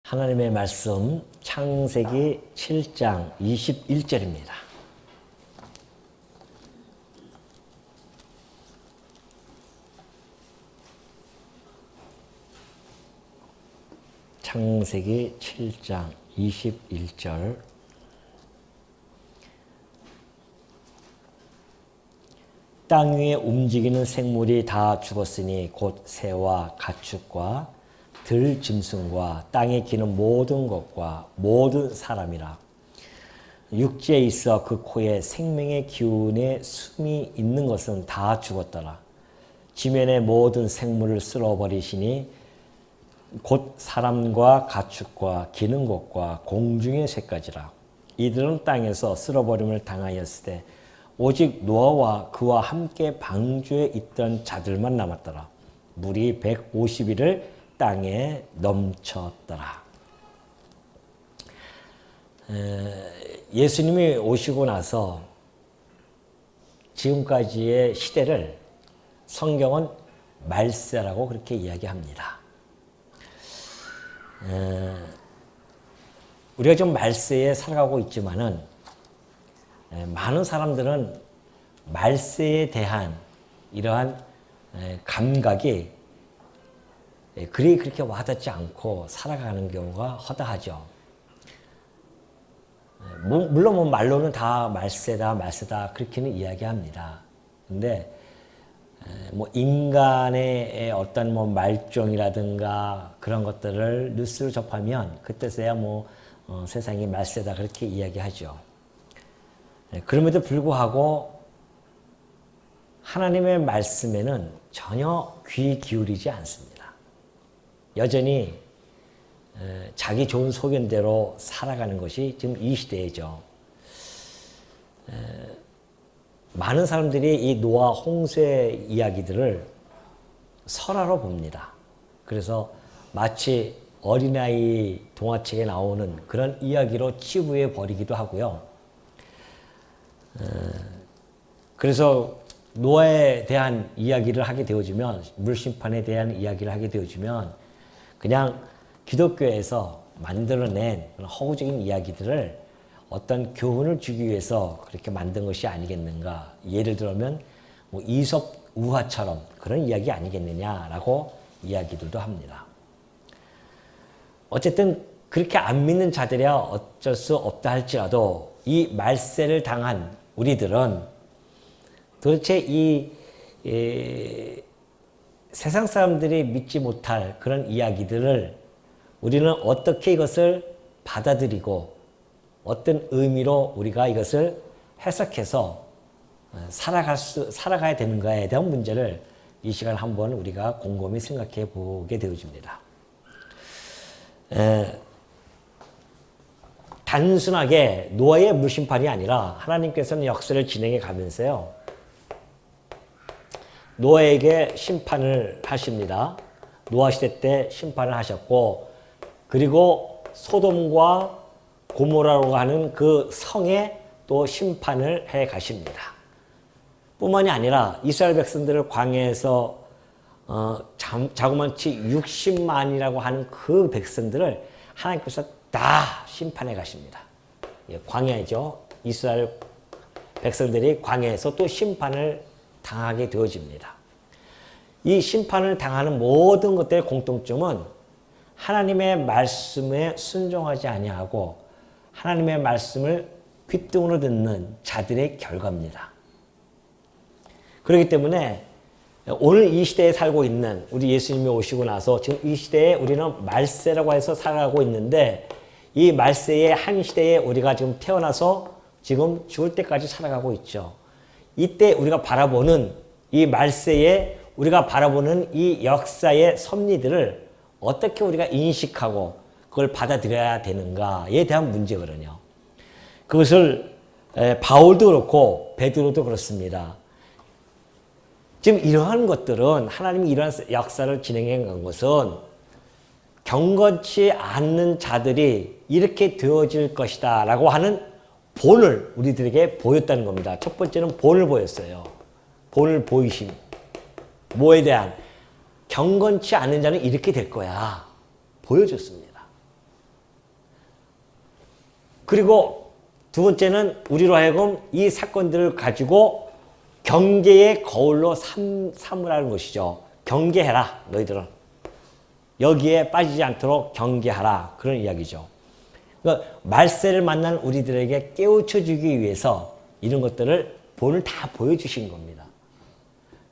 하나님의 말씀 창세기 7장 21절입니다. 창세기 7장 21절. 땅 위에 움직이는 생물이 다 죽었으니 곧 새와 가축과 들 짐승과 땅에 기는 모든 것과 모든 사람이라. 육지에 있어 그 코에 생명의 기운에 숨이 있는 것은 다 죽었더라. 지면의 모든 생물을 쓸어버리시니 곧 사람과 가축과 기는 것과 공중의 새까지라. 이들은 땅에서 쓸어버림을 당하였을 때 오직 노아와 그와 함께 방주에 있던 자들만 남았더라. 물이 150일을 땅에 넘쳤더라. 예수님이 오시고 나서 지금까지의 시대를 성경은 말세라고 그렇게 이야기합니다. 우리가 좀 말세에 살아가고 있지만은 많은 사람들은 말세에 대한 이러한 감각이 그리 그렇게 와닿지 않고 살아가는 경우가 허다하죠. 물론 말로는 다 말세다 그렇게는 이야기합니다. 근데 인간의 어떤 말종이라든가 그런 것들을 뉴스로 접하면 그때서야 세상이 말세다 그렇게 이야기하죠. 그럼에도 불구하고 하나님의 말씀에는 전혀 귀 기울이지 않습니다. 여전히 자기 좋은 소견대로 살아가는 것이 지금 이 시대이죠. 많은 사람들이 이 노아 홍수의 이야기들을 설화로 봅니다. 그래서 마치 어린아이 동화책에 나오는 그런 이야기로 치부해 버리기도 하고요. 그래서 노아에 대한 이야기를 하게 되어지면, 물심판에 대한 이야기를 하게 되어지면 그냥 기독교에서 만들어낸 허구적인 이야기들을 어떤 교훈을 주기 위해서 그렇게 만든 것이 아니겠는가. 예를 들면 이솝 우화처럼 그런 이야기 아니겠느냐라고 이야기들도 합니다. 어쨌든 그렇게 안 믿는 자들이야 어쩔 수 없다 할지라도 이 말세를 당한 우리들은 도대체 이 세상 사람들이 믿지 못할 그런 이야기들을 우리는 어떻게 이것을 받아들이고 어떤 의미로 우리가 이것을 해석해서 살아가야 되는가에 대한 문제를 이 시간 한번 우리가 곰곰이 생각해 보게 되어집니다. 단순하게 노아의 물심판이 아니라 하나님께서는 역사를 진행해 가면서요, 노아에게 심판을 하십니다. 노아 시대 때 심판을 하셨고, 그리고 소돔과 고모라라고 하는 그 성에 또 심판을 해 가십니다. 뿐만이 아니라 이스라엘 백성들을 광야에서 자그마치 60만이라고 하는 그 백성들을 하나님께서 다 심판해 가십니다. 광야이죠. 이스라엘 백성들이 광야에서 또 심판을 당하게 되어집니다. 이 심판을 당하는 모든 것들의 공통점은 하나님의 말씀에 순종하지 아니하고 하나님의 말씀을 귓등으로 듣는 자들의 결과입니다. 그렇기 때문에 오늘 이 시대에 살고 있는 우리 예수님이 오시고 나서 지금 이 시대에 우리는 말세라고 해서 살아가고 있는데, 이 말세의 한 시대에 우리가 지금 태어나서 지금 죽을 때까지 살아가고 있죠. 이때 우리가 바라보는 이 말세에 우리가 바라보는 이 역사의 섭리들을 어떻게 우리가 인식하고 그걸 받아들여야 되는가에 대한 문제거든요. 그것을 바울도 그렇고 베드로도 그렇습니다. 지금 이러한 것들은, 하나님이 이러한 역사를 진행해 간 것은 경건치 않는 자들이 이렇게 되어질 것이다 라고 하는 본을 우리들에게 보였다는 겁니다. 첫 번째는 본을 보였어요. 본을 보이심. 뭐에 대한? 경건치 않은 자는 이렇게 될 거야. 보여줬습니다. 그리고 두 번째는 우리로 하여금 이 사건들을 가지고 경계의 거울로 삼으라는 것이죠. 경계해라, 너희들은. 여기에 빠지지 않도록 경계하라. 그런 이야기죠. 그러니까 말세를 만난 우리들에게 깨우쳐주기 위해서 이런 것들을 본을 다 보여주신 겁니다.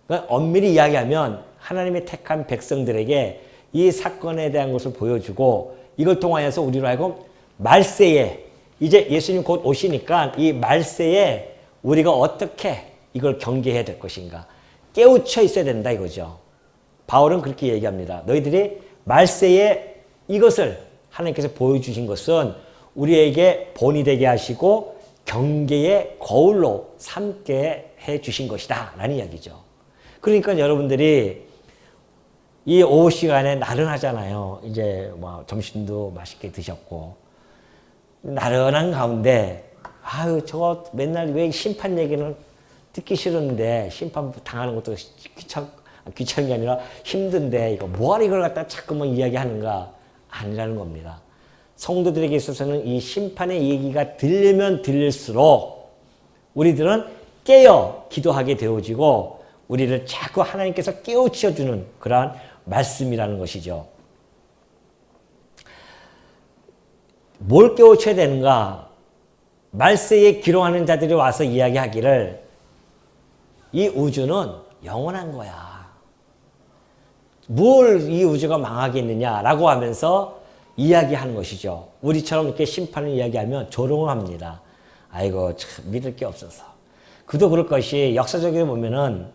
그러니까 엄밀히 이야기하면 하나님의 택한 백성들에게 이 사건에 대한 것을 보여주고 이걸 통하여서 우리로 하여금 말세에 이제 예수님 곧 오시니까 이 말세에 우리가 어떻게 이걸 경계해야 될 것인가 깨우쳐 있어야 된다 이거죠. 바울은 그렇게 얘기합니다. 너희들이 말세에 이것을 하나님께서 보여주신 것은 우리에게 본이 되게 하시고 경계의 거울로 삼게 해주신 것이다 라는 이야기죠. 그러니까 여러분들이 이 오후 시간에 나른하잖아요. 이제 뭐 점심도 맛있게 드셨고 나른한 가운데 아유 저거 맨날 왜 심판 얘기는 듣기 싫은데 심판 당하는 것도 귀찮은 게 아니라 힘든데 이거 뭐하러 이걸 갖다 자꾸만 이야기하는가 아니라는 겁니다. 성도들에게 있어서는 이 심판의 얘기가 들리면 들릴수록 우리들은 깨어 기도하게 되어지고 우리를 자꾸 하나님께서 깨우쳐주는 그러한 말씀이라는 것이죠. 뭘 깨우쳐야 되는가? 말세에 기록하는 자들이 와서 이야기하기를 이 우주는 영원한 거야. 뭘 이 우주가 망하겠느냐라고 하면서 이야기하는 것이죠. 우리처럼 이렇게 심판을 이야기하면 조롱을 합니다. 아이고 참 믿을 게 없어서. 그도 그럴 것이 역사적으로 보면은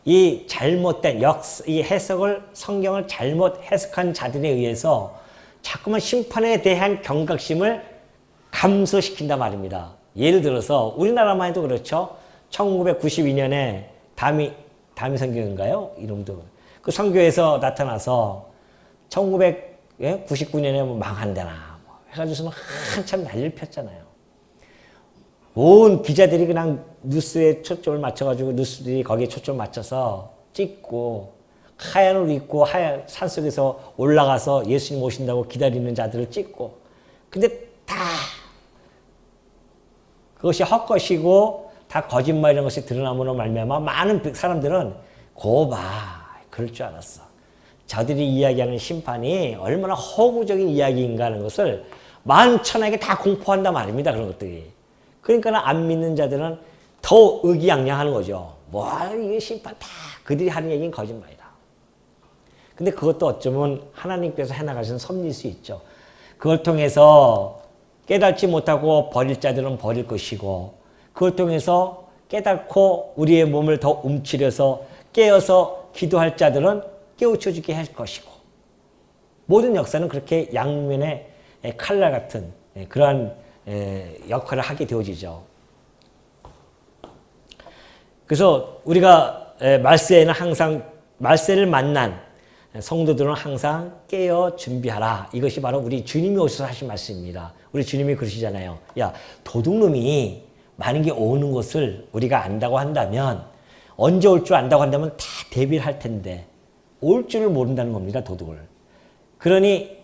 이 잘못된 이 해석을 성경을 잘못 해석한 자들에 의해서 자꾸만 심판에 대한 경각심을 감소시킨단 말입니다. 예를 들어서 우리나라만 해도 그렇죠. 1992년에 다미 선교인가요? 이름도 그 선교에서 나타나서 1999년에 뭐 망한대나 뭐 해가지고서는 한참 난리를 폈잖아요. 온 기자들이 그냥 뉴스에 초점을 맞춰가지고 뉴스들이 거기에 초점을 맞춰서 찍고 하얀 옷 입고 하얀 산속에서 올라가서 예수님 오신다고 기다리는 자들을 찍고 근데 다 그것이 헛것이고 다 거짓말이라는 것이 드러남으로 말미암아 많은 사람들은 고봐 그럴 줄 알았어. 저들이 이야기하는 심판이 얼마나 허구적인 이야기인가 하는 것을 만천하게 다 공포한단 말입니다. 그런 것들이. 그러니까 안 믿는 자들은 더 의기양양하는 거죠. 뭐 이게 심판 다 그들이 하는 얘기는 거짓말이다. 근데 그것도 어쩌면 하나님께서 해나가신 섭리일 수 있죠. 그걸 통해서 깨닫지 못하고 버릴 자들은 버릴 것이고 그걸 통해서 깨닫고 우리의 몸을 더 움츠려서 깨어서 기도할 자들은 깨우쳐주게 할 것이고 모든 역사는 그렇게 양면의 칼날 같은 그러한 역할을 하게 되어지죠. 그래서 우리가 말세에는 항상 말세를 만난 성도들은 항상 깨어 준비하라. 이것이 바로 우리 주님이 오셔서 하신 말씀입니다. 우리 주님이 그러시잖아요. 야, 도둑놈이 많은 게 오는 것을 우리가 안다고 한다면 언제 올 줄 안다고 한다면 다 대비를 할 텐데 올 줄을 모른다는 겁니다. 도둑을. 그러니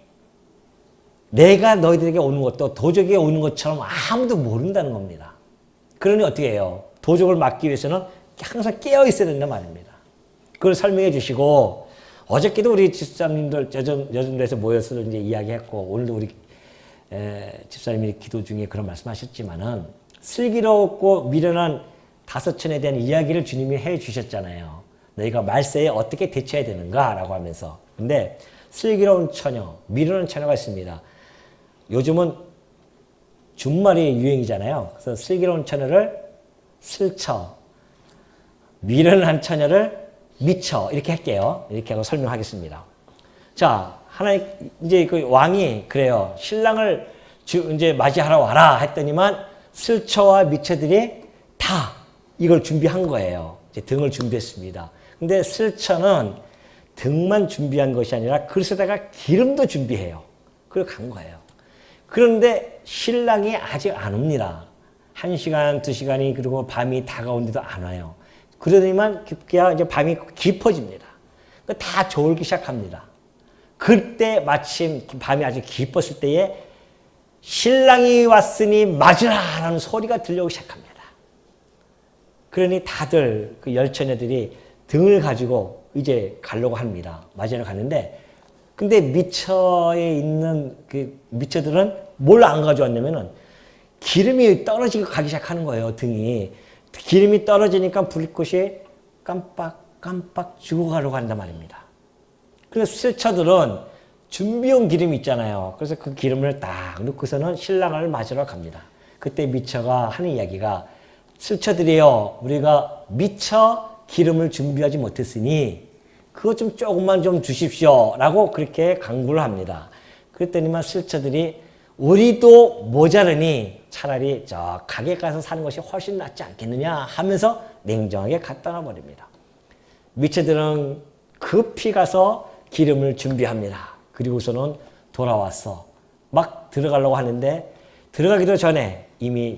내가 너희들에게 오는 것도 도적에게 오는 것처럼 아무도 모른다는 겁니다. 그러니 어떻게 해요? 도적을 막기 위해서는 항상 깨어 있어야 된단 말입니다. 그걸 설명해 주시고 어저께도 우리 집사님들 여전도에서 모여서 이제 이야기했고 오늘도 우리 집사님이 기도 중에 그런 말씀하셨지만은 슬기롭고 미련한 다섯천에 대한 이야기를 주님이 해 주셨잖아요. 너희가 말세에 어떻게 대처해야 되는가라고 하면서. 근데 슬기로운 처녀, 미련한 처녀가 있습니다. 요즘은 준말이 유행이잖아요. 그래서 슬기로운 처녀를 슬처, 미련한 처녀를 미처 이렇게 할게요. 이렇게 하고 설명하겠습니다. 자, 하나님 이제 그 왕이 그래요. 신랑을 이제 맞이하러 와라 했더니만 슬처와 미처들이 다 이걸 준비한 거예요. 이제 등을 준비했습니다. 근데 슬처는 등만 준비한 것이 아니라 그릇에다가 기름도 준비해요. 그리고 간 거예요. 그런데 신랑이 아직 안 옵니다. 1시간, 2시간이 그리고 밤이 다가온데도 안 와요. 그러더니만 급기야 이제 밤이 깊어집니다. 다 졸기 시작합니다. 그때 마침 밤이 아주 깊었을 때에 신랑이 왔으니 맞으라라는 소리가 들려오기 시작합니다. 그러니 다들 그 열처녀들이 등을 가지고 이제 가려고 합니다. 맞으러 가는데, 근데 미처에 있는 그 미처들은 뭘 안 가져왔냐면은 기름이 떨어지고 가기 시작하는 거예요, 등이. 기름이 떨어지니까 불꽃이 깜빡깜빡 죽어가려고 한단 말입니다. 그래서 실처들은 준비한 기름이 있잖아요. 그래서 그 기름을 딱 넣고서는 신랑을 맞으러 갑니다. 그때 미처가 하는 이야기가, 실처들이요, 우리가 미처 기름을 준비하지 못했으니 그것 좀 조금만 좀 주십시오 라고 그렇게 강구를 합니다. 그랬더니만 실처들이 우리도 모자르니 차라리 저 가게 가서 사는 것이 훨씬 낫지 않겠느냐 하면서 냉정하게 갖다 놔버립니다. 미처들은 급히 가서 기름을 준비합니다. 그리고서는 돌아와서 막 들어가려고 하는데, 들어가기도 전에 이미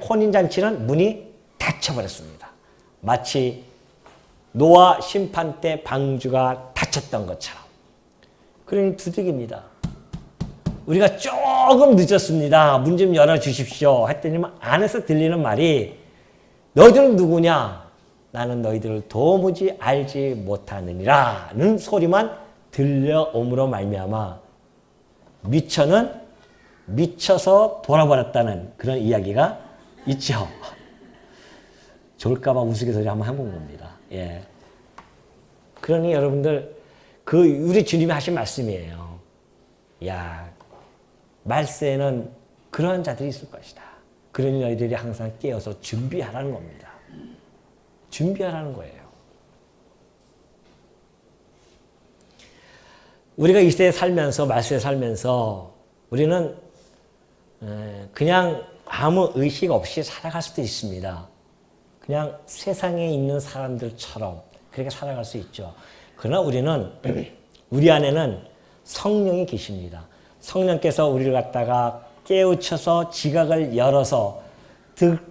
혼인잔치는 문이 닫혀버렸습니다. 마치 노아 심판 때 방주가 닫혔던 것처럼. 그러니 두들깁니다. 우리가 조금 늦었습니다. 문 좀 열어주십시오. 했더니 안에서 들리는 말이, 너희들은 누구냐? 나는 너희들을 도무지 알지 못하느니라는 소리만 들려옴으로 말미암아 미처는 미쳐서 돌아버렸다는 그런 이야기가 있죠. 좋을까봐 우스갯소리 한번 해본 겁니다. 예. 그러니 여러분들, 그 우리 주님이 하신 말씀이에요. 야, 말세에는 그런 자들이 있을 것이다. 그러니 너희들이 항상 깨어서 준비하라는 겁니다. 준비하라는 거예요. 우리가 이 시대에 살면서, 말세에 살면서 우리는 그냥 아무 의식 없이 살아갈 수도 있습니다. 그냥 세상에 있는 사람들처럼 그렇게 살아갈 수 있죠. 그러나 우리는 우리 안에는 성령이 계십니다. 성령께서 우리를 갖다가 깨우쳐서 지각을 열어서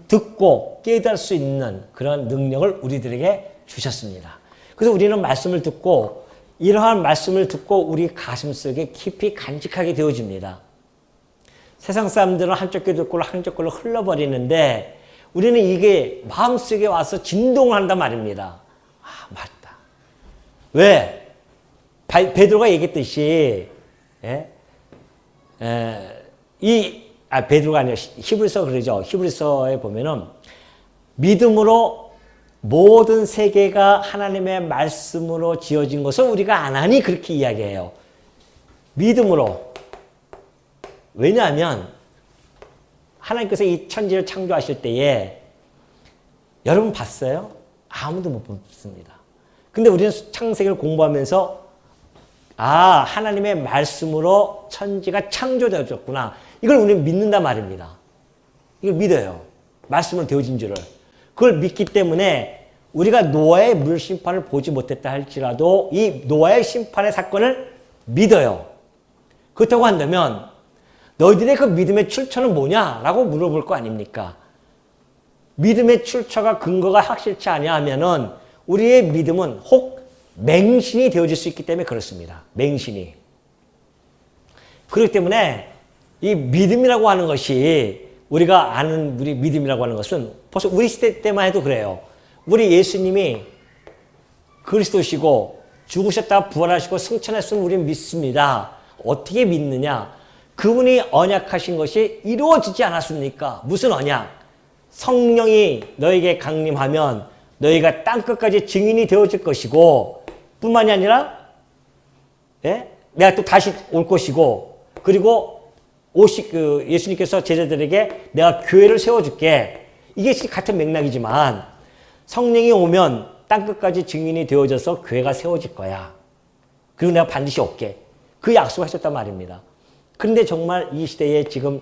듣고 깨달을 수 있는 그런 능력을 우리들에게 주셨습니다. 그래서 우리는 말씀을 듣고, 이러한 말씀을 듣고 우리 가슴속에 깊이 간직하게 되어집니다. 세상 사람들은 한쪽 귀 듣고 한쪽 귀로 흘러버리는데, 우리는 이게 마음속에 와서 진동을 한단 말입니다. 아, 맞다. 왜? 베드로가 얘기했듯이, 베드로가 아니라 히브리서 그러죠. 히브리서에 보면은 믿음으로 모든 세계가 하나님의 말씀으로 지어진 것을 우리가 안 하니 그렇게 이야기해요. 믿음으로. 왜냐하면 하나님께서 이 천지를 창조하실 때에, 여러분 봤어요? 아무도 못 봤습니다. 근데 우리는 창세기를 공부하면서 하나님의 말씀으로 천지가 창조되어졌구나. 이걸 우리는 믿는단 말입니다. 이걸 믿어요. 말씀으로 되어진 줄을. 그걸 믿기 때문에 우리가 노아의 물 심판을 보지 못했다 할지라도 이 노아의 심판의 사건을 믿어요. 그렇다고 한다면 너희들의 그 믿음의 출처는 뭐냐라고 물어볼 거 아닙니까? 믿음의 출처가 근거가 확실치 아니하면은 우리의 믿음은 혹 맹신이 되어질 수 있기 때문에 그렇습니다. 맹신이. 그렇기 때문에 이 믿음이라고 하는 것이, 우리가 아는 우리 믿음이라고 하는 것은 벌써 우리 시대 때만 해도 그래요. 우리 예수님이 그리스도시고 죽으셨다가 부활하시고 승천했으면 우리는 믿습니다. 어떻게 믿느냐? 그분이 언약하신 것이 이루어지지 않았습니까? 무슨 언약? 성령이 너에게 강림하면 너희가 땅끝까지 증인이 되어질 것이고, 뿐만이 아니라 내가 또 다시 올 것이고, 그리고 예수님께서 제자들에게 내가 교회를 세워줄게. 이게 같은 맥락이지만 성령이 오면 땅끝까지 증인이 되어져서 교회가 세워질 거야. 그리고 내가 반드시 올게. 그 약속을 하셨단 말입니다. 그런데 정말 이 시대에 지금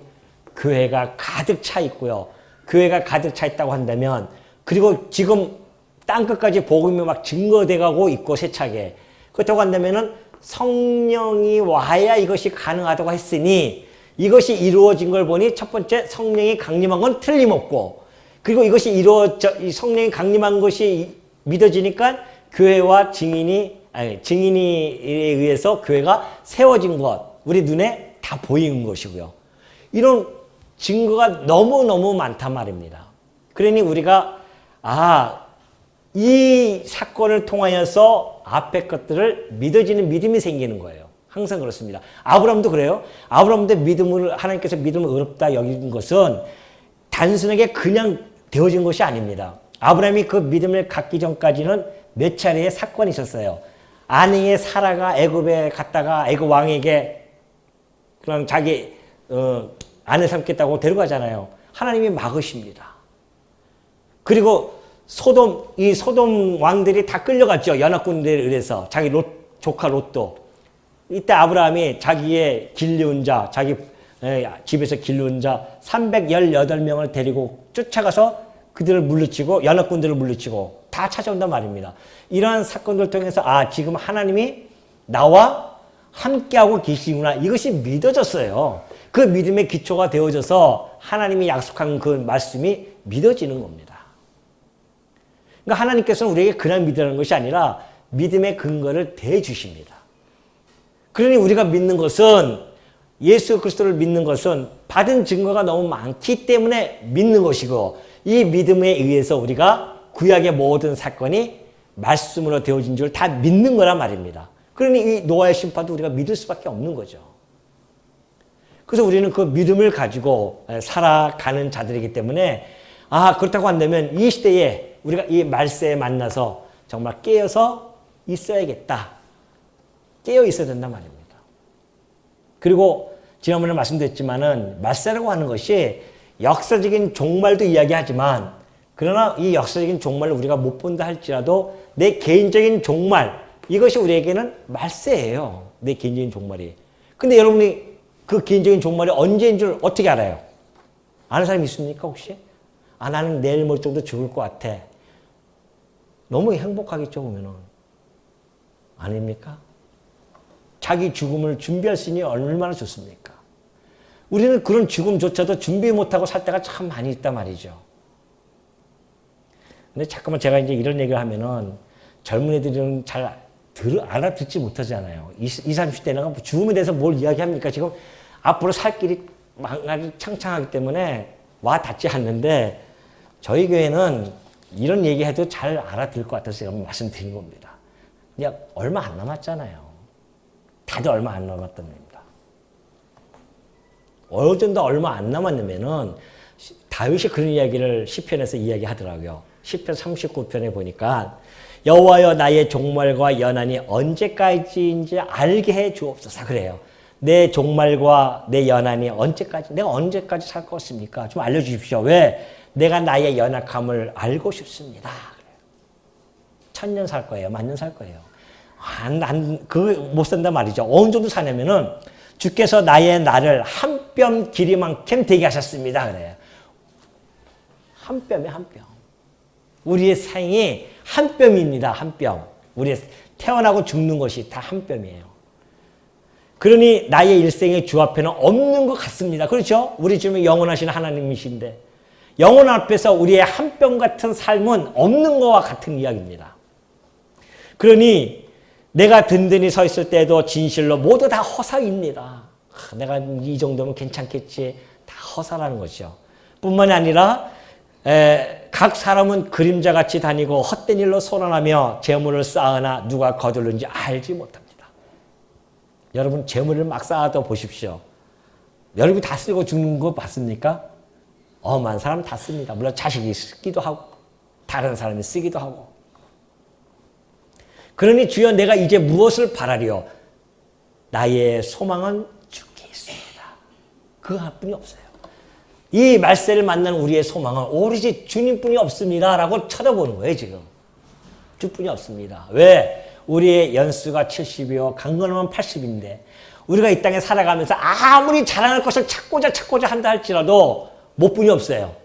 교회가 가득 차 있고요. 교회가 가득 차 있다고 한다면, 그리고 지금 땅끝까지 복음이 막 증거돼 가고 있고 세차게. 그렇다고 한다면은 성령이 와야 이것이 가능하다고 했으니, 이것이 이루어진 걸 보니 첫 번째 성령이 강림한 건 틀림없고, 그리고 이것이 이 성령이 강림한 것이 믿어지니까 교회와 증인에 의해서 교회가 세워진 것, 우리 눈에 다 보이는 것이고요. 이런 증거가 너무너무 많단 말입니다. 그러니 우리가 이 사건을 통하여서 앞에 것들을 믿어지는 믿음이 생기는 거예요. 항상 그렇습니다. 아브라함도 그래요. 아브라함도 하나님께서 믿음을 어렵다 여긴 것은 단순하게 그냥 되어진 것이 아닙니다. 아브라함이 그 믿음을 갖기 전까지는 몇 차례의 사건이 있었어요. 아내의 사라가 애굽에 갔다가 애굽 왕에게 그냥 자기 아내 삼겠다고 데려가잖아요. 하나님이 막으십니다. 그리고 소돔 왕들이 다 끌려갔죠. 연합군들에 의해서. 자기 조카 롯도. 이때 아브라함이 자기의 길리운 자, 자기 집에서 길리운 자 318명을 데리고 쫓아가서 그들을 물리치고 연합군들을 물리치고 다 찾아온단 말입니다. 이러한 사건들을 통해서 지금 하나님이 나와 함께하고 계시구나. 이것이 믿어졌어요. 그 믿음의 기초가 되어져서 하나님이 약속한 그 말씀이 믿어지는 겁니다. 그러니까 하나님께서는 우리에게 그냥 믿으라는 것이 아니라 믿음의 근거를 대주십니다. 그러니 우리가 믿는 것은 예수 그리스도를 믿는 것은 받은 증거가 너무 많기 때문에 믿는 것이고 이 믿음에 의해서 우리가 구약의 모든 사건이 말씀으로 되어진 줄 다 믿는 거란 말입니다. 그러니 이 노아의 심판도 우리가 믿을 수밖에 없는 거죠. 그래서 우리는 그 믿음을 가지고 살아가는 자들이기 때문에 그렇다고 한다면 이 시대에 우리가 이 말세에 만나서 정말 깨어서 있어야겠다. 깨어 있어야 된단 말입니다. 그리고 지난번에 말씀드렸지만은 말세라고 하는 것이 역사적인 종말도 이야기하지만 그러나 이 역사적인 종말을 우리가 못 본다 할지라도 내 개인적인 종말 이것이 우리에게는 말세예요. 내 개인적인 종말이. 근데 여러분이 그 개인적인 종말이 언제인 줄 어떻게 알아요? 아는 사람이 있습니까 혹시? 나는 내일 모레 정도 죽을 것 같아. 너무 행복하겠죠 보면은. 아닙니까? 자기 죽음을 준비할 수 있니 얼마나 좋습니까? 우리는 그런 죽음조차도 준비 못하고 살 때가 참 많이 있단 말이죠. 근데 잠깐만 제가 이제 이런 얘기를 하면은 젊은 애들은 잘 알아듣지 못하잖아요. 20, 30대는 죽음에 대해서 뭘 이야기합니까? 지금 앞으로 살 길이 창창하기 때문에 와 닿지 않는데 저희 교회는 이런 얘기해도 잘 알아들 것 같아서 제가 말씀드린 겁니다. 그냥 얼마 안 남았잖아요. 다들 얼마 안 남았단 말입니다. 어느 정도 얼마 안 남았냐면은 다윗이 그런 이야기를 시편에서 이야기하더라고요. 시편 39편에 보니까 여호와여 나의 종말과 연한이 언제까지인지 알게 해 주옵소서 그래요. 내 종말과 내 연한이 언제까지 내가 언제까지 살 것입니까? 좀 알려주십시오. 왜? 내가 나의 연약함을 알고 싶습니다. 그래요. 1000년 살 거예요. 만년 살 거예요. 못 산단 말이죠. 어느 정도 사냐면은 주께서 나의 날을 한 뼘 길이만큼 되게 하셨습니다. 그래요. 한 뼘에 한 뼘. 우리의 생이 한 뼘입니다. 한 뼘. 우리의 태어나고 죽는 것이 다 한 뼘이에요. 그러니 나의 일생의 주 앞에는 없는 것 같습니다. 그렇죠? 우리 주님은 영원하신 하나님이신데 영원 앞에서 우리의 한 뼘 같은 삶은 없는 것과 같은 이야기입니다. 그러니 내가 든든히 서 있을 때도 진실로 모두 다 허사입니다. 내가 이 정도면 괜찮겠지. 다 허사라는 것이죠. 뿐만이 아니라 각 사람은 그림자같이 다니고 헛된 일로 소란하며 재물을 쌓으나 누가 거둘는지 알지 못합니다. 여러분 재물을 막 쌓아도 보십시오. 여러분이 다 쓰고 죽는 거 봤습니까? 많은 사람 다 씁니다. 물론 자식이 쓰기도 하고 다른 사람이 쓰기도 하고. 그러니 주여 내가 이제 무엇을 바라리요? 나의 소망은 주께 있습니다. 그 하나뿐이 없어요. 이 말세를 만나는 우리의 소망은 오로지 주님뿐이 없습니다. 라고 쳐다보는 거예요 지금. 주뿐이 없습니다. 왜? 우리의 연수가 70이요 강건하면 80인데 우리가 이 땅에 살아가면서 아무리 자랑할 것을 찾고자 한다 할지라도 못 뿐이 없어요.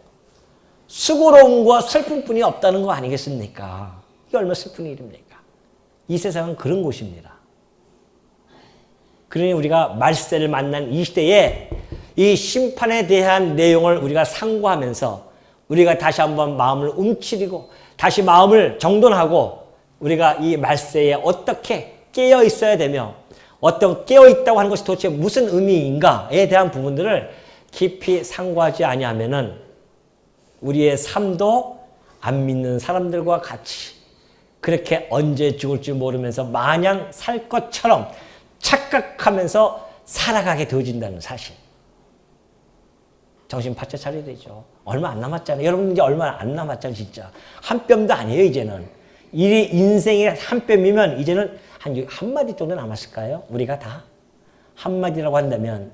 수고로움과 슬픔뿐이 없다는 거 아니겠습니까? 이게 얼마나 슬픈 일입니까? 이 세상은 그런 곳입니다. 그러니 우리가 말세를 만난 이 시대에 이 심판에 대한 내용을 우리가 상고하면서 우리가 다시 한번 마음을 움츠리고 다시 마음을 정돈하고 우리가 이 말세에 어떻게 깨어 있어야 되며 어떤 깨어 있다고 하는 것이 도대체 무슨 의미인가에 대한 부분들을 깊이 상고하지 아니하면은 우리의 삶도 안 믿는 사람들과 같이 그렇게 언제 죽을지 모르면서 마냥 살 것처럼 착각하면서 살아가게 되어진다는 사실. 정신 바짝 차려야 되죠. 얼마 안 남았잖아요. 여러분 이제 얼마 안 남았잖아요. 진짜. 한 뼘도 아니에요. 이제는. 이 인생의 한 뼘이면 이제는 한 마디 정도 남았을까요? 우리가 다? 한 마디라고 한다면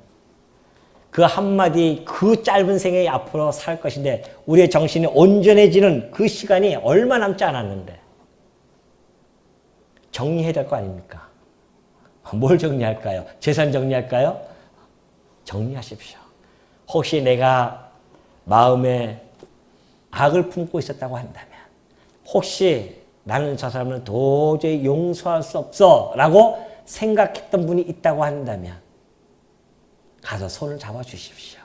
그 한마디 그 짧은 생에 앞으로 살 것인데 우리의 정신이 온전해지는 그 시간이 얼마 남지 않았는데 정리해야 될 거 아닙니까? 뭘 정리할까요? 재산 정리할까요? 정리하십시오. 혹시 내가 마음에 악을 품고 있었다고 한다면 혹시 나는 저 사람을 도저히 용서할 수 없어 라고 생각했던 분이 있다고 한다면 가서 손을 잡아주십시오.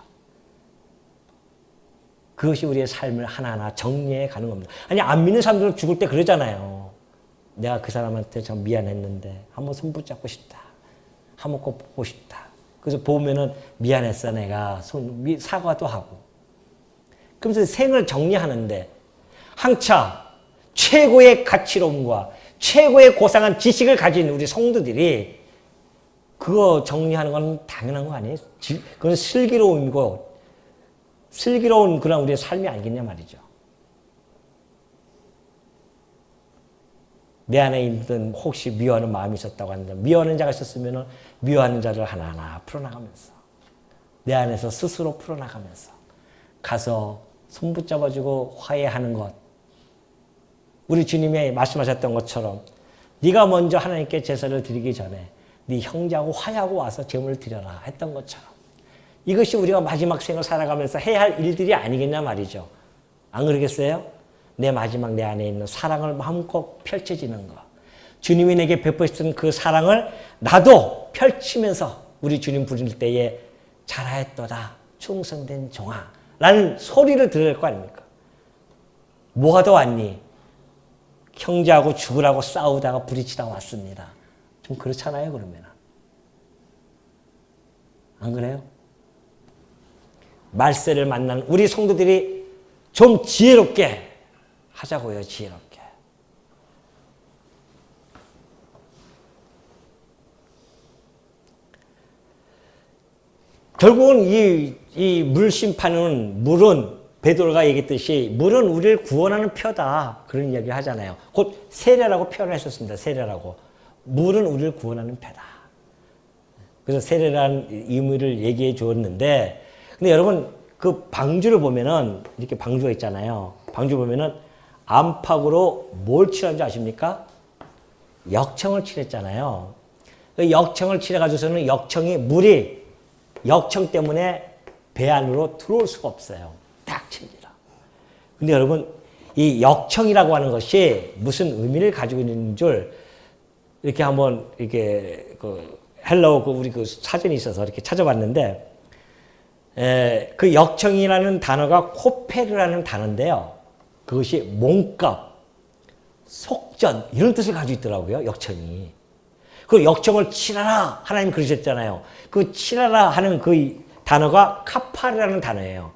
그것이 우리의 삶을 하나하나 정리해 가는 겁니다. 아니 안 믿는 사람들은 죽을 때 그러잖아요. 내가 그 사람한테 참 미안했는데 한번 손 붙잡고 싶다. 한번 꼭 보고 싶다. 그래서 보면은 미안했어 내가 사과도 하고. 그러면서 생을 정리하는데 한차 최고의 가치로움과 최고의 고상한 지식을 가진 우리 성도들이 그거 정리하는 건 당연한 거 아니에요? 그건 슬기로움이고 슬기로운 그런 우리의 삶이 아니겠냐 말이죠. 내 안에 있던 혹시 미워하는 마음이 있었다고 한다면 미워하는 자가 있었으면 미워하는 자를 하나하나 풀어나가면서 내 안에서 스스로 풀어나가면서 가서 손 붙잡아주고 화해하는 것. 우리 주님이 말씀하셨던 것처럼 네가 먼저 하나님께 제사를 드리기 전에 네 형제하고 화해하고 와서 제물을 드려라 했던 것처럼 이것이 우리가 마지막 생을 살아가면서 해야 할 일들이 아니겠냐 말이죠. 안 그러겠어요? 내 마지막 내 안에 있는 사랑을 마음껏 펼쳐지는 것. 주님이 내게 베푸셨던 그 사랑을 나도 펼치면서 우리 주님 부를 때에 잘하였도다 충성된 종아 라는 소리를 들을 거 아닙니까? 뭐가 더 왔니? 형제하고 죽으라고 싸우다가 부딪히다 왔습니다. 좀 그렇잖아요 그러면. 안 그래요? 말세를 만나는 우리 성도들이 좀 지혜롭게 하자고요. 지혜롭게. 결국은 이 물심판은 물은 베드로가 얘기했듯이 물은 우리를 구원하는 표다. 그런 이야기를 하잖아요. 곧 세례라고 표현을 했었습니다. 세례라고. 물은 우리를 구원하는 표다. 그래서 세례라는 의미를 얘기해 주었는데 근데 여러분 그 방주를 보면은 이렇게 방주가 있잖아요. 방주 보면은 안팎으로 뭘 칠한 줄 아십니까? 역청을 칠했잖아요. 그 역청을 칠해가지고서는 물이 역청 때문에 배 안으로 들어올 수가 없어요. 딱 칩니다. 근데 여러분, 이 역청이라고 하는 것이 무슨 의미를 가지고 있는 줄 이렇게 한번 이렇게 헬라어 우리 사전이 있어서 이렇게 찾아봤는데 그 역청이라는 단어가 코페르라는 단어인데요. 그것이 몸값, 속전 이런 뜻을 가지고 있더라고요. 역청이. 그 역청을 칠하라 하나님 그러셨잖아요. 그 칠하라 하는 그 단어가 카파르라는 단어예요.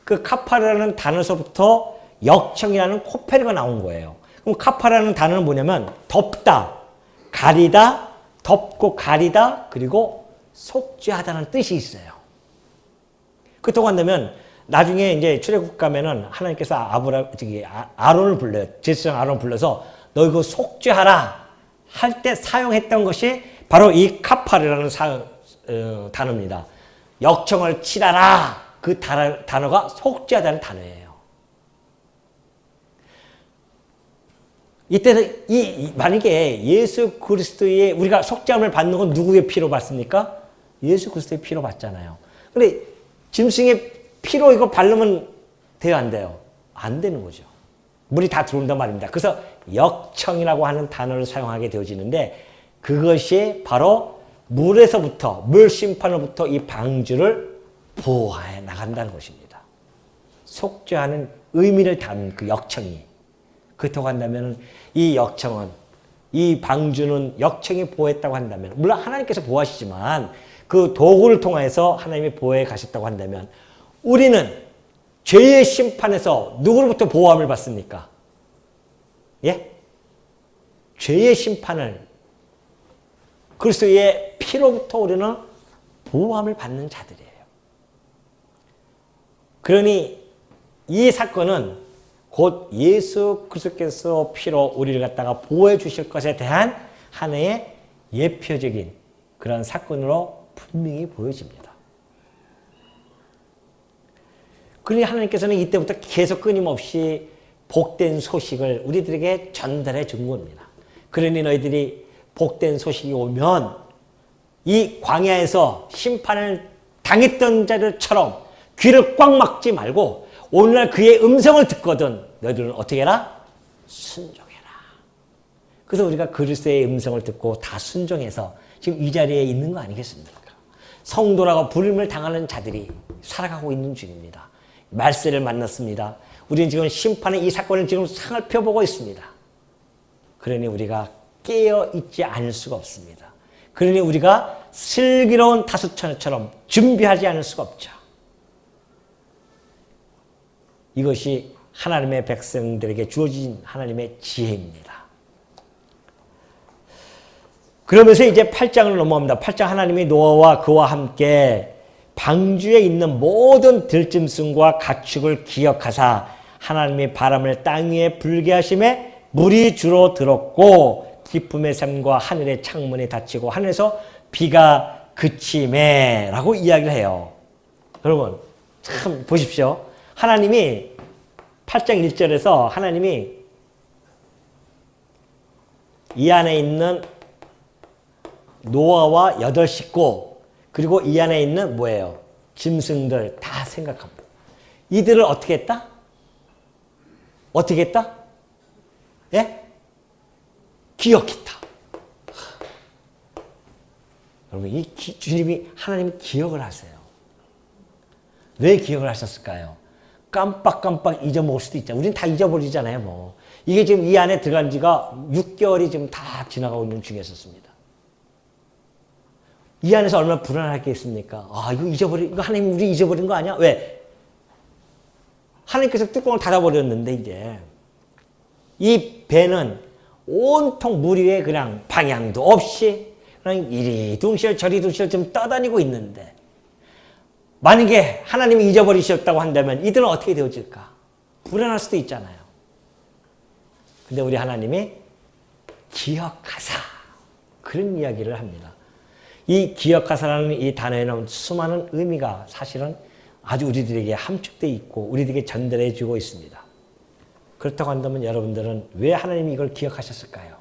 그 카파르라는 단어에서부터 역청이라는 코페르가 나온 거예요. 그럼 카파르라는 단어는 뭐냐면 덮다, 가리다, 덮고 가리다 그리고 속죄하다는 뜻이 있어요. 그렇다고 한다면 나중에 이제 출애굽 가면은 하나님께서 아론을 불러요. 제사장 아론을 불러서 너 이거 속죄하라 할 때 사용했던 것이 바로 이 카파르라는 단어입니다. 역청을 칠하라 그 단어가 속죄하다는 단어예요. 이때는 만약에 예수 그리스도의 우리가 속죄함을 받는 건 누구의 피로 받습니까? 예수 그리스도의 피로 받잖아요. 근데 짐승의 피로 이거 바르면 돼요, 안 돼요? 안 되는 거죠. 물이 다 들어온단 말입니다. 그래서 역청이라고 하는 단어를 사용하게 되어지는데 그것이 바로 물에서부터, 물 심판으로부터 이 방주를 보호해 나간다는 것입니다. 속죄하는 의미를 담은 그 역청이. 그렇다고 한다면 이 역청은, 이 방주는 역청이 보호했다고 한다면, 물론 하나님께서 보호하시지만 그 도구를 통해서 하나님이 보호해 가셨다고 한다면 우리는 죄의 심판에서 누구로부터 보호함을 받습니까? 예? 죄의 심판을 그리스도의 피로부터 우리는 보호함을 받는 자들이에요. 그러니 이 사건은 곧 예수 그리스도께서 피로 우리를 갖다가 보호해 주실 것에 대한 하나의 예표적인 그런 사건으로 분명히 보여집니다. 그러니 하나님께서는 이때부터 계속 끊임없이 복된 소식을 우리들에게 전달해 준 겁니다. 그러니 너희들이 복된 소식이 오면 이 광야에서 심판을 당했던 자들처럼 귀를 꽉 막지 말고 오늘날 그의 음성을 듣거든 너희들은 어떻게 해라? 순종해라. 그래서 우리가 그리스도의 음성을 듣고 다 순종해서 지금 이 자리에 있는 거 아니겠습니까? 성도라고 부름을 당하는 자들이 살아가고 있는 중입니다. 말세를 만났습니다. 우리는 지금 심판의 이 사건을 지금 살펴보고 있습니다. 그러니 우리가 깨어 있지 않을 수가 없습니다. 그러니 우리가 슬기로운 다수처처럼 준비하지 않을 수가 없죠. 이것이 하나님의 백성들에게 주어진 하나님의 지혜입니다. 그러면서 이제 8장을 넘어갑니다. 8장 하나님이 노아와 그와 함께 방주에 있는 모든 들짐승과 가축을 기억하사 하나님이 바람을 땅 위에 불게 하심에 물이 주로 들었고 기쁨의 샘과 하늘의 창문이 닫히고 하늘에서 비가 그치매 라고 이야기를 해요. 여러분 참 보십시오. 하나님이 8장 1절에서 하나님이 이 안에 있는 노아와 8 식구 그리고 이 안에 있는 뭐예요? 짐승들 다 생각합니다. 이들을 어떻게 했다? 어떻게 했다? 예? 기억했다. 여러분 이 주님이 하나님이 기억을 하세요. 왜 기억을 하셨을까요? 깜빡깜빡 잊어먹을 수도 있잖아요. 우리는 다 잊어버리잖아요. 뭐 이게 지금 이 안에 들어간 지가 6개월이 지금 다 지나가고 있는 중이었습니다. 이 안에서 얼마나 불안하겠습니까? 아 이거 이거 하나님 우리 잊어버린 거 아니야? 왜? 하나님께서 뚜껑을 닫아버렸는데 이제 이 배는 온통 물 위에 그냥 방향도 없이 그냥 이리 둥실 저리 둥실 좀 떠다니고 있는데 만약에 하나님이 잊어버리셨다고 한다면 이들은 어떻게 되어질까? 불안할 수도 있잖아요. 근데 우리 하나님이 기억하사 그런 이야기를 합니다. 이 기억하사라는 이 단어에는 수많은 의미가 사실은 아주 우리들에게 함축되어 있고 우리들에게 전달해 주고 있습니다. 그렇다고 한다면 여러분들은 왜 하나님이 이걸 기억하셨을까요?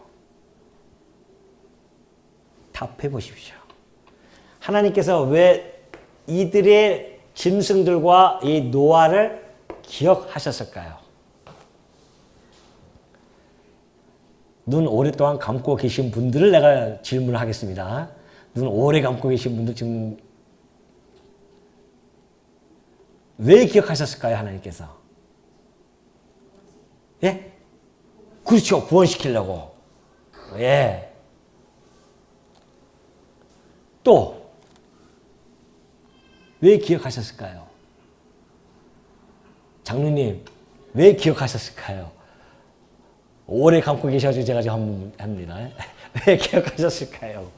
답해 보십시오. 하나님께서 왜 이들의 짐승들과 이 노아를 기억하셨을까요? 눈 오랫동안 감고 계신 분들을 내가 질문을 하겠습니다. 눈 오래 감고 계신 분들 지금 왜 기억하셨을까요? 하나님께서. 예? 그렇죠. 구원시키려고. 예. 또 왜 기억하셨을까요? 장로님 왜 기억하셨을까요? 오래 감고 계셔가지고 제가 지금 합니다. 왜 기억하셨을까요?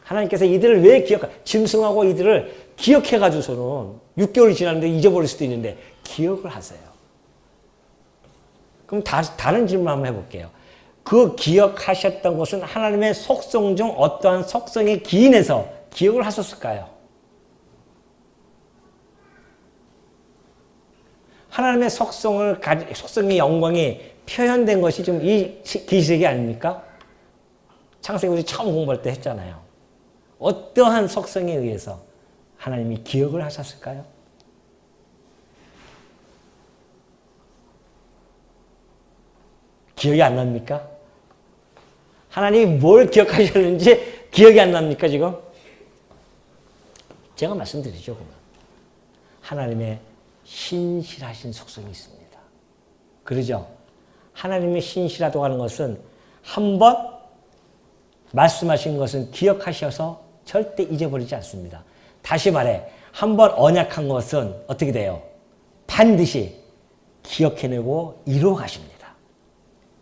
하나님께서 이들을 왜 짐승하고 이들을 기억해가지고서는 6개월이 지났는데 잊어버릴 수도 있는데 기억을 하세요. 그럼 다른 질문 한번 해볼게요. 그 기억하셨던 것은 하나님의 속성 중 어떠한 속성에 기인해서 기억을 하셨을까요? 하나님의 속성의 영광이 표현된 것이 지금 이 기적이 아닙니까? 창세기 우리 처음 공부할 때 했잖아요. 어떠한 속성에 의해서 하나님이 기억을 하셨을까요? 기억이 안 납니까? 하나님이 뭘 기억하셨는지 기억이 안 납니까 지금? 제가 말씀드리죠. 그러면. 하나님의 신실하신 속성이 있습니다. 그러죠? 하나님의 신실하다고 하는 것은 한번 말씀하신 것은 기억하셔서 절대 잊어버리지 않습니다. 다시 말해 한번 언약한 것은 어떻게 돼요? 반드시 기억해내고 이루어 가십니다.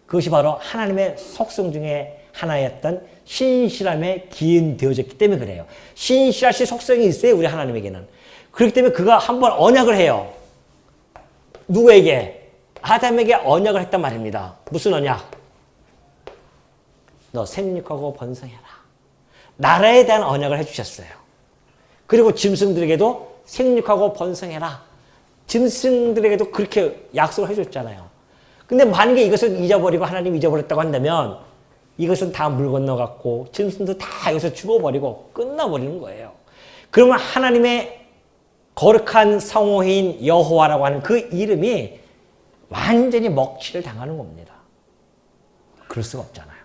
그것이 바로 하나님의 속성 중에 하나였던 신실함에 기인되어졌기 때문에 그래요. 신실하신 속성이 있어요, 우리 하나님에게는. 그렇기 때문에 그가 한번 언약을 해요. 누구에게? 아담에게 언약을 했단 말입니다. 무슨 언약? 너 생육하고 번성해라. 나라에 대한 언약을 해주셨어요. 그리고 짐승들에게도 생육하고 번성해라. 짐승들에게도 그렇게 약속을 해줬잖아요. 근데 만약에 이것을 잊어버리고 하나님 잊어버렸다고 한다면 이것은 다 물 건너갔고 짐승도 다 여기서 죽어버리고 끝나버리는 거예요. 그러면 하나님의 거룩한 성호인 여호와라고 하는 그 이름이 완전히 먹칠을 당하는 겁니다. 그럴 수가 없잖아요.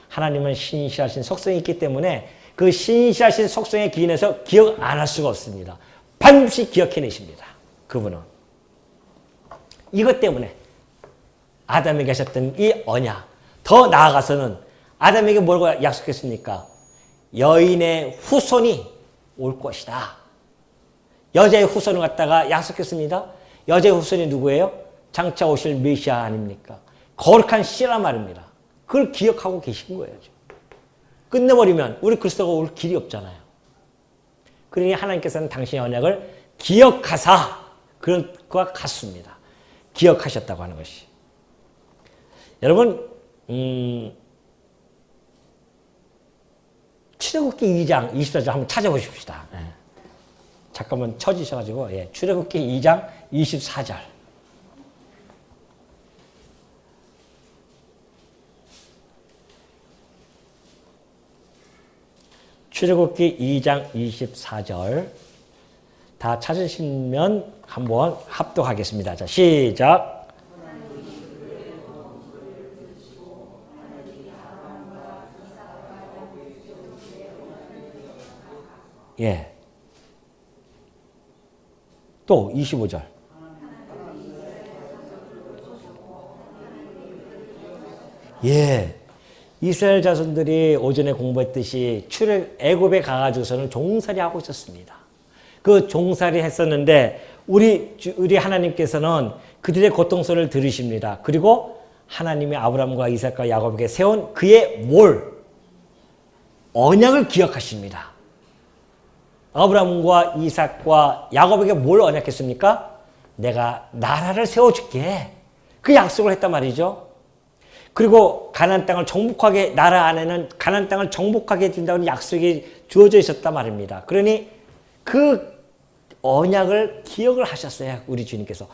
하나님은 신실하신 속성이 있기 때문에 그 신실하신 속성에 기인해서 기억 안 할 수가 없습니다. 반드시 기억해내십니다. 그분은. 이것 때문에 아담에게 하셨던 이 언약, 더 나아가서는 아담에게 뭐라고 약속했습니까? 여인의 후손이 올 것이다. 여자의 후손을 갖다가 약속했습니다. 여자의 후손이 누구예요? 장차 오실 메시아 아닙니까? 거룩한 씨란 말입니다. 그걸 기억하고 계신 거예요. 끝내버리면 우리 그리스도가 올 길이 없잖아요. 그러니 하나님께서는 당신의 언약을 기억하사 그런 것과 같습니다. 기억하셨다고 하는 것이. 여러분 출애굽기 2장 24절 한번 찾아보십시다. 예. 잠깐만 쳐주셔가지고 출애굽기 2장 24절. 출애굽기 2장 24절 다 찾으시면 한번 합독하겠습니다. 자, 시작. 예. 또 25절. 예. 이스라엘 자손들이 오전에 공부했듯이 애굽에 가가지고서는 종살이 하고 있었습니다. 그 종살이 했었는데 우리 하나님께서는 그들의 고통소리를 들으십니다. 그리고 하나님이 아브라함과 이삭과 야곱에게 세운 그의 언약을 기억하십니다. 아브라함과 이삭과 야곱에게 뭘 언약했습니까? 내가 나라를 세워줄게. 그 약속을 했단 말이죠. 그리고 가나안 땅을 정복하게, 나라 안에는 가나안 땅을 정복하게 해준다는 약속이 주어져 있었단 말입니다. 그러니 그 언약을 기억을 하셨어요. 우리 주님께서.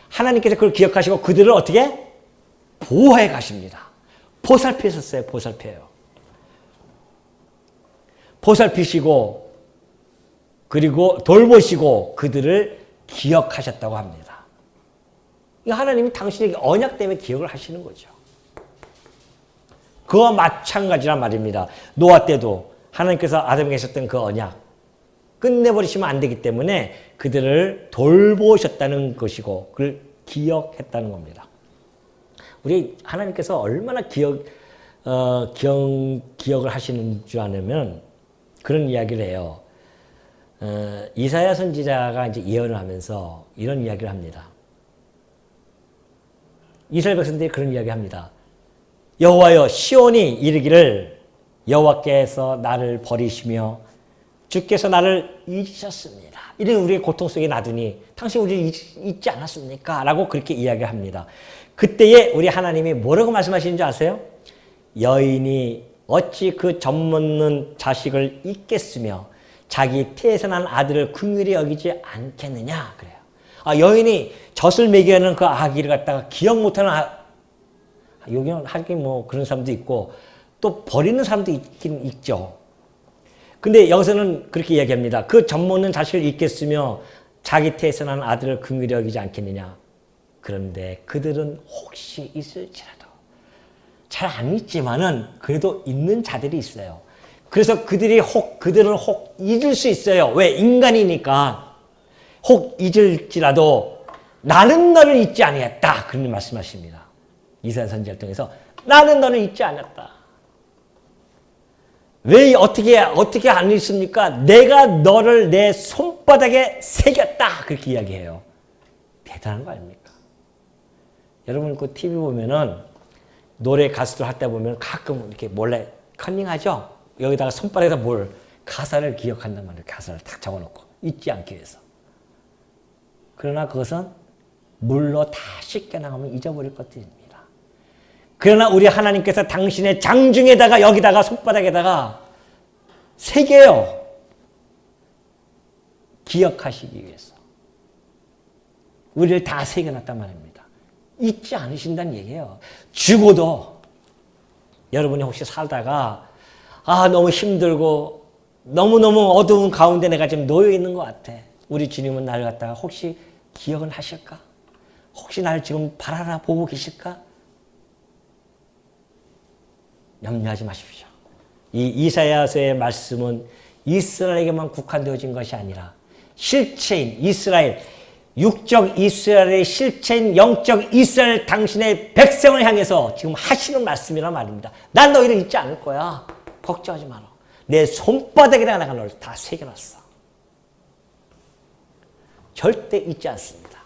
하나님께서 그걸 기억하시고 그들을 어떻게? 보호해 가십니다. 보살피셨어요. 보살피시고 그리고 돌보시고 그들을 기억하셨다고 합니다. 하나님이 당신에게 언약 때문에 기억을 하시는 거죠. 그와 마찬가지란 말입니다. 노아 때도 하나님께서 아담에게 하셨던 그 언약 끝내버리시면 안 되기 때문에 그들을 돌보셨다는 것이고 그걸 기억했다는 겁니다. 우리 하나님께서 얼마나 기억을 하시는 줄 아냐면 그런 이야기를 해요. 이사야 선지자가 이제 예언을 하면서 이런 이야기를 합니다. 이스라엘 백성들이 그런 이야기를 합니다. 여호와여 시온이 이르기를 여호와께서 나를 버리시며 주께서 나를 잊으셨습니다. 이런 우리의 고통 속에 놔두니 당신 우리를 잊지 않았습니까? 라고 그렇게 이야기합니다. 그때에 우리 하나님이 뭐라고 말씀하시는 줄 아세요? 여인이 어찌 그 젖먹는 자식을 잊겠으며 자기 태에서 난 아들을 긍휼히 여기지 않겠느냐 그래요. 여인이 젖을 먹이는 그 아기를 갖다가 기억 못하는 여기는 하긴 뭐 그런 사람도 있고 또 버리는 사람도 있긴 있죠. 근데 여기서는 그렇게 이야기합니다. 그 젖먹는 자식을 잊겠으며 자기 태에서 난 아들을 긍휼히 여기지 않겠느냐. 그런데 그들은 혹시 있을지라도 잘 안 있지만은 그래도 있는 자들이 있어요. 그래서 그들은 혹 잊을 수 있어요. 왜? 인간이니까. 혹 잊을지라도 나는 너를 잊지 아니했다. 그런 말씀하십니다. 이사야 선지자를 통해서 나는 너를 잊지 않았다. 왜 어떻게 안 있습니까? 내가 너를 내 손바닥에 새겼다. 그렇게 이야기해요. 대단한 거 아닙니까? 여러분 그 TV 보면은 노래 가수들 할 때 보면 가끔 이렇게 몰래 컨닝하죠? 여기다가 손바닥에다 가사를 기억한단 말이에요. 가사를 딱 적어놓고 잊지 않기 위해서. 그러나 그것은 물로 다 씻겨 나가면 잊어버릴 것들입니다. 그러나 우리 하나님께서 당신의 장중에다가 여기다가 손바닥에다가 새겨요. 기억하시기 위해서. 우리를 다 새겨놨단 말입니다. 잊지 않으신다는 얘기예요. 죽어도 여러분이 혹시 살다가 너무 힘들고 너무너무 어두운 가운데 내가 지금 놓여 있는 것 같아. 우리 주님은 나를 갖다가 혹시 기억을 하실까? 혹시 나를 지금 바라보고 계실까? 염려하지 마십시오. 이 이사야서의 말씀은 이스라엘에게만 국한되어진 것이 아니라 실체인 이스라엘, 육적 이스라엘의 실체인 영적 이스라엘 당신의 백성을 향해서 지금 하시는 말씀이란 말입니다. 난 너희를 잊지 않을 거야. 걱정하지 마라. 내 손바닥에다가 내가 너를 다 새겨놨어. 절대 잊지 않습니다.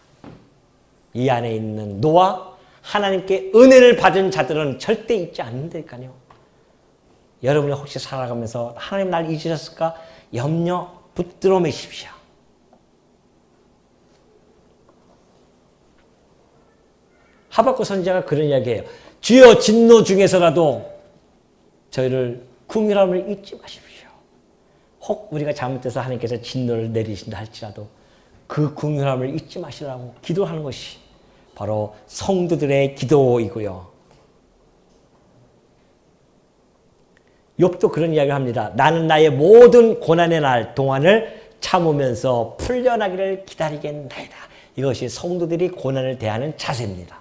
이 안에 있는 너와 하나님께 은혜를 받은 자들은 절대 잊지 않는다니까요. 여러분이 혹시 살아가면서 하나님 날 잊으셨을까? 염려 붙들어 매십시오. 하박국 선지자가 그런 이야기해요. 주여 진노 중에서라도 저희를 긍휼함을 잊지 마십시오. 혹 우리가 잘못해서 하나님께서 진노를 내리신다 할지라도 그 긍휼함을 잊지 마시라고 기도하는 것이 바로 성도들의 기도이고요. 욥도 그런 이야기를 합니다. 나는 나의 모든 고난의 날 동안을 참으면서 풀려나기를 기다리겠나이다. 이것이 성도들이 고난을 대하는 자세입니다.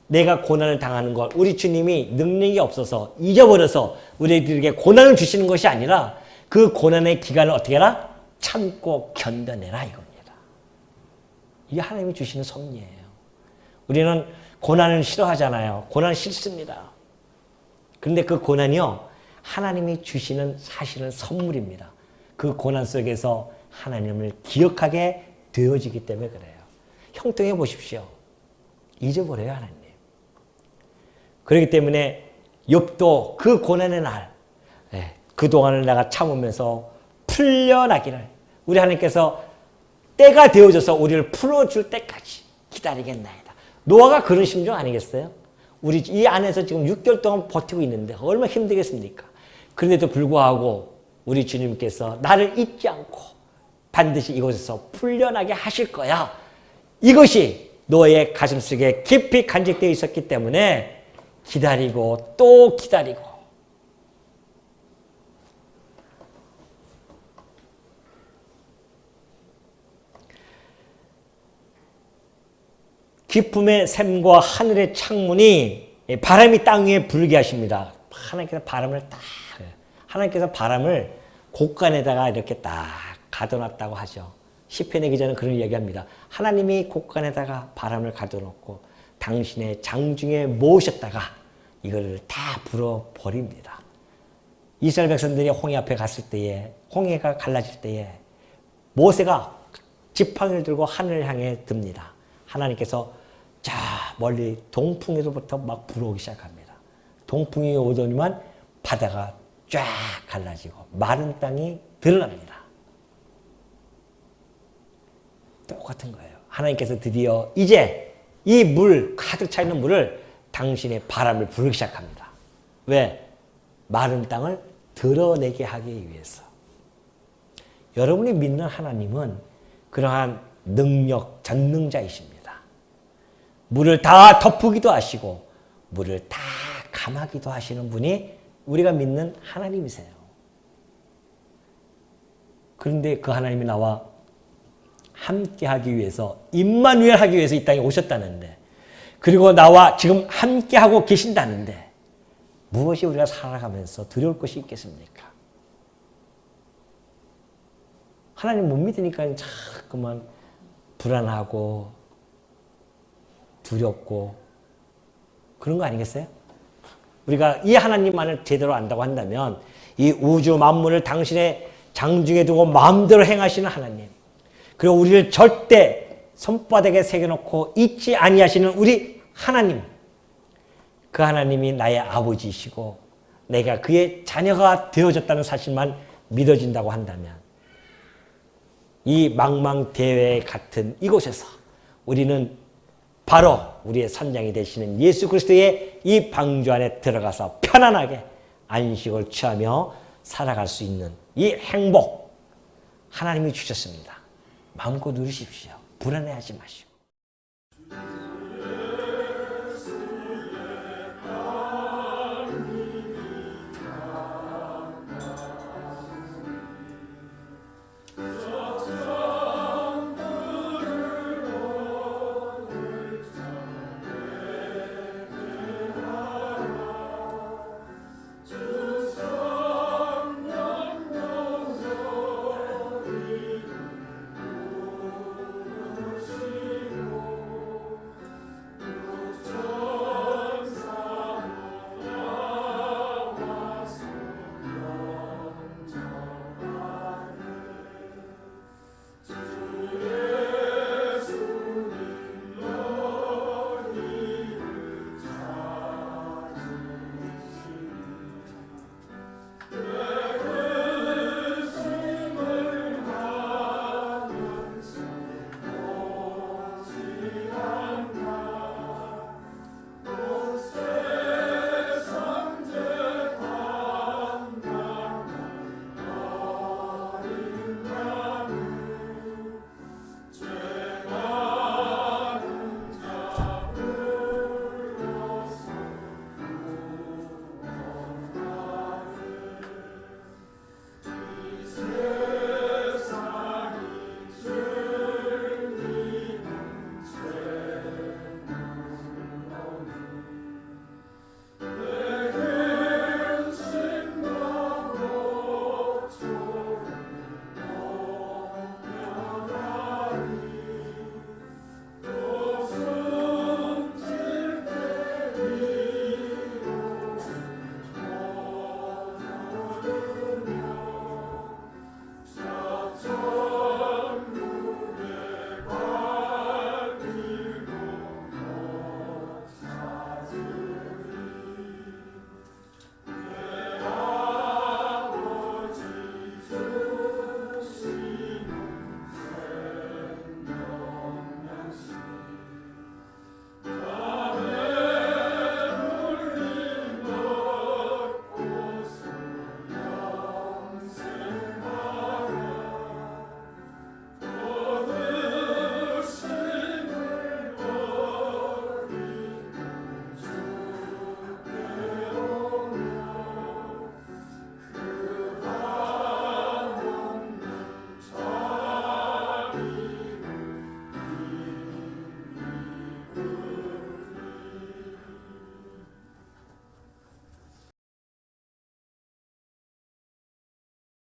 내가 고난을 당하는 것, 우리 주님이 능력이 없어서 잊어버려서 우리들에게 고난을 주시는 것이 아니라 그 고난의 기간을 어떻게 해라? 참고 견뎌내라 이겁니다. 이게 하나님이 주시는 섭리예요. 우리는 고난을 싫어하잖아요. 고난 싫습니다. 그런데 그 고난이요, 하나님이 주시는 사실은 선물입니다. 그 고난 속에서 하나님을 기억하게 되어지기 때문에 그래요. 형통해 보십시오. 잊어버려요, 하나님. 그렇기 때문에 욥도 그 고난의 날, 그동안을 내가 참으면서 풀려나기를 우리 하나님께서 때가 되어져서 우리를 풀어줄 때까지 기다리겠나이다. 노아가 그런 심정 아니겠어요? 우리 이 안에서 지금 6개월 동안 버티고 있는데 얼마나 힘들겠습니까? 그런데도 불구하고 우리 주님께서 나를 잊지 않고 반드시 이곳에서 풀려나게 하실 거야. 이것이 너의 가슴속에 깊이 간직되어 있었기 때문에 기다리고 또 기다리고 기품의 샘과 하늘의 창문이 바람이 땅 위에 불게 하십니다. 하나님께서 바람을 곳간에다가 이렇게 딱 가둬놨다고 하죠. 시편의 기자는 그런 이야기합니다. 하나님이 곳간에다가 바람을 가둬놓고 당신의 장중에 모으셨다가 이걸 다 불어버립니다. 이스라엘 백성들이 홍해 앞에 갔을 때에 홍해가 갈라질 때에 모세가 지팡이를 들고 하늘을 향해 듭니다. 하나님께서 자 멀리 동풍에서부터 막 불어오기 시작합니다. 동풍이 오더니만 바다가 쫙 갈라지고 마른 땅이 드러납니다. 똑같은 거예요. 하나님께서 드디어 이제 이 물, 가득 차 있는 물을 당신의 바람을 부르기 시작합니다. 왜? 마른 땅을 드러내게 하기 위해서. 여러분이 믿는 하나님은 그러한 능력, 전능자이십니다. 물을 다 덮으기도 하시고 물을 다 감하기도 하시는 분이 우리가 믿는 하나님이세요. 그런데 그 하나님이 나와 함께 하기 위해서, 임마누엘 하기 위해서 이 땅에 오셨다는데, 그리고 나와 지금 함께 하고 계신다는데 무엇이 우리가 살아가면서 두려울 것이 있겠습니까? 하나님 못 믿으니까 자꾸만 불안하고 두렵고 그런 거 아니겠어요? 우리가 이 하나님만을 제대로 안다고 한다면 이 우주 만물을 당신의 장중에 두고 마음대로 행하시는 하나님, 그리고 우리를 절대 손바닥에 새겨놓고 잊지 아니하시는 우리 하나님, 그 하나님이 나의 아버지이시고 내가 그의 자녀가 되어졌다는 사실만 믿어진다고 한다면 이 망망대회 같은 이곳에서 우리는 바로 우리의 선장이 되시는 예수 그리스도의 이 방주 안에 들어가서 편안하게 안식을 취하며 살아갈 수 있는 이 행복 하나님이 주셨습니다. 마음껏 누리십시오. 불안해하지 마시고.